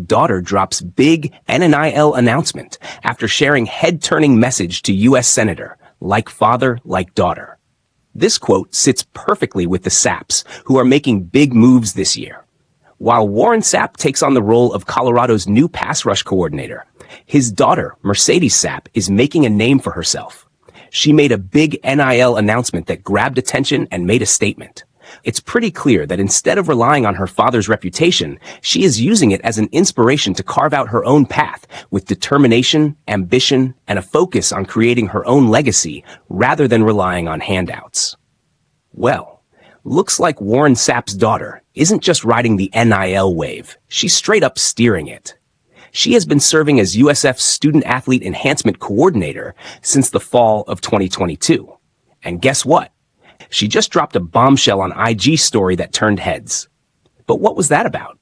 Daughter drops big NIL announcement after sharing head-turning message to U.S. Senator, like father, like daughter. This quote sits perfectly with the Sapps, who are making big moves this year. While Warren Sapp takes on the role of Colorado's new pass rush coordinator, his daughter, Mercedes Sapp, is making a name for herself. She made a big NIL announcement that grabbed attention and made a statement. It's pretty clear that instead of relying on her father's reputation, she is using it as an inspiration to carve out her own path with determination, ambition, and a focus on creating her own legacy rather than relying on handouts. Well, looks like Warren Sapp's daughter isn't just riding the NIL wave, she's straight up steering it. She has been serving as USF's Student Athlete Enhancement Coordinator since the fall of 2022. And guess what? She just dropped a bombshell on IG story that turned heads. But what was that about?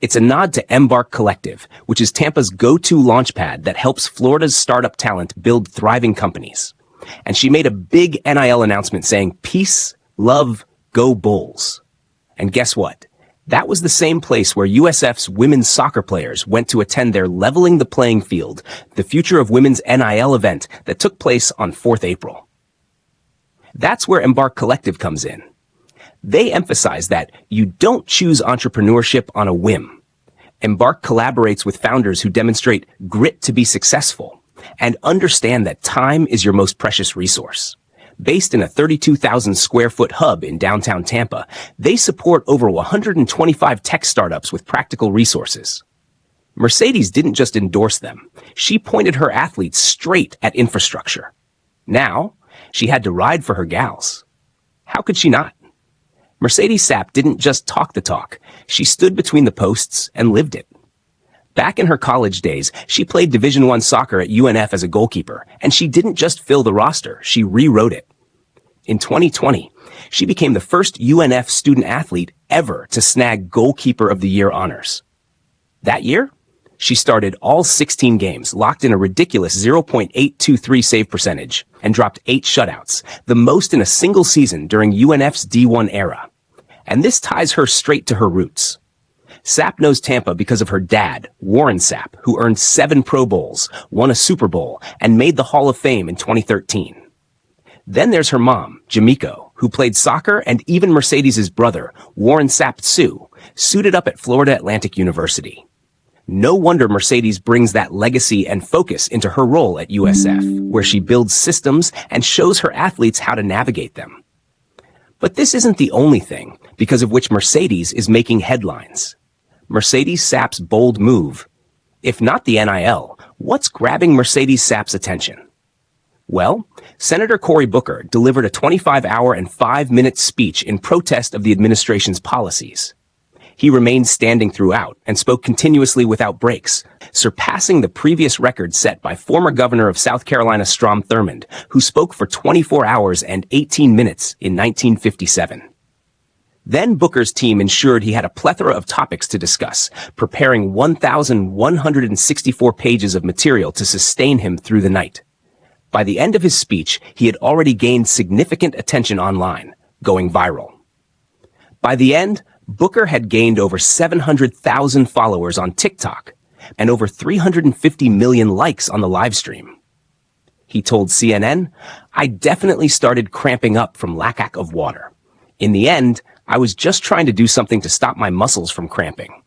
It's a nod to Embark Collective, which is Tampa's go-to launchpad that helps Florida's startup talent build thriving companies. And she made a big NIL announcement saying, "Peace, love, go Bulls." And guess what? That was the same place where USF's women's soccer players went to attend their Leveling the Playing Field, the Future of Women's NIL event that took place on 4th April. That's where Embark Collective comes in. They emphasize that you don't choose entrepreneurship on a whim. Embark collaborates with founders who demonstrate grit to be successful and understand that time is your most precious resource. Based in a 32,000 square foot hub in downtown Tampa, they support over 125 tech startups with practical resources. Mercedes didn't just endorse them. She pointed her athletes straight at infrastructure. Now, she had to ride for her gals. How could she not? Mercedes Sapp didn't just talk the talk. She stood between the posts and lived it. Back in her college days, she played Division I soccer at UNF as a goalkeeper, and she didn't just fill the roster, she rewrote it. In 2020, she became the first UNF student athlete ever to snag Goalkeeper of the Year honors. That year, she started all 16 games, locked in a ridiculous 0.823 save percentage, and dropped 8 shutouts, the most in a single season during UNF's D1 era. And this ties her straight to her roots. Sapp knows Tampa because of her dad, Warren Sapp, who earned 7 Pro Bowls, won a Super Bowl, and made the Hall of Fame in 2013. Then there's her mom, Jamiko, who played soccer, and even Mercedes' brother, Warren Sapp Tsu, suited up at Florida Atlantic University. No wonder Mercedes brings that legacy and focus into her role at USF, where she builds systems and shows her athletes how to navigate them. But this isn't the only thing, because of which Mercedes is making headlines. Mercedes Sapp's bold move. If not the NIL, what's grabbing Mercedes Sapp's attention? Well, Senator Cory Booker delivered a 25-hour and 5-minute speech in protest of the administration's policies. He remained standing throughout and spoke continuously without breaks, surpassing the previous record set by former governor of South Carolina Strom Thurmond, who spoke for 24 hours and 18 minutes in 1957. Then Booker's team ensured he had a plethora of topics to discuss, preparing 1,164 pages of material to sustain him through the night. By the end of his speech, he had already gained significant attention online, going viral. By the end, Booker had gained over 700,000 followers on TikTok and over 350 million likes on the live stream. He told CNN, "I definitely started cramping up from lack of water. In the end, I was just trying to do something to stop my muscles from cramping."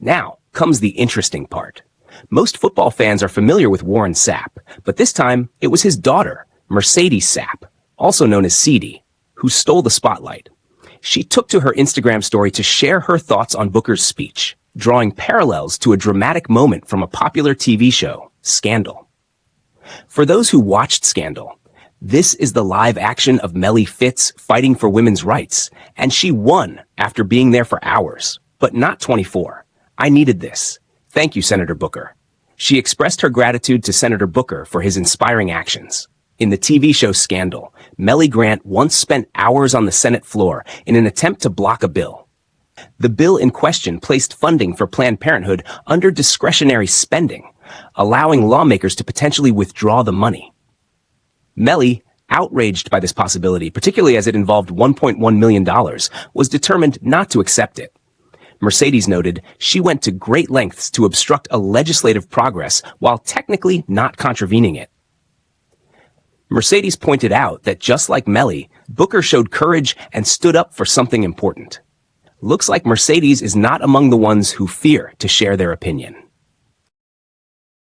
Now comes the interesting part. Most football fans are familiar with Warren Sapp, but this time it was his daughter, Mercedes Sapp, also known as Ceedee, who stole the spotlight. She took to her Instagram story to share her thoughts on Booker's speech, drawing parallels to a dramatic moment from a popular TV show, Scandal. For those who watched Scandal, this is the live action of Melly Fitz fighting for women's rights, and she won after being there for hours, but not 24. "I needed this. Thank you, Senator Booker." She expressed her gratitude to Senator Booker for his inspiring actions. In the TV show Scandal, Melly Grant once spent hours on the Senate floor in an attempt to block a bill. The bill in question placed funding for Planned Parenthood under discretionary spending, allowing lawmakers to potentially withdraw the money. Melly, outraged by this possibility, particularly as it involved $1.1 million, was determined not to accept it. Mercedes noted she went to great lengths to obstruct a legislative progress while technically not contravening it. Mercedes pointed out that just like Mellie, Booker showed courage and stood up for something important. Looks like Mercedes is not among the ones who fear to share their opinion.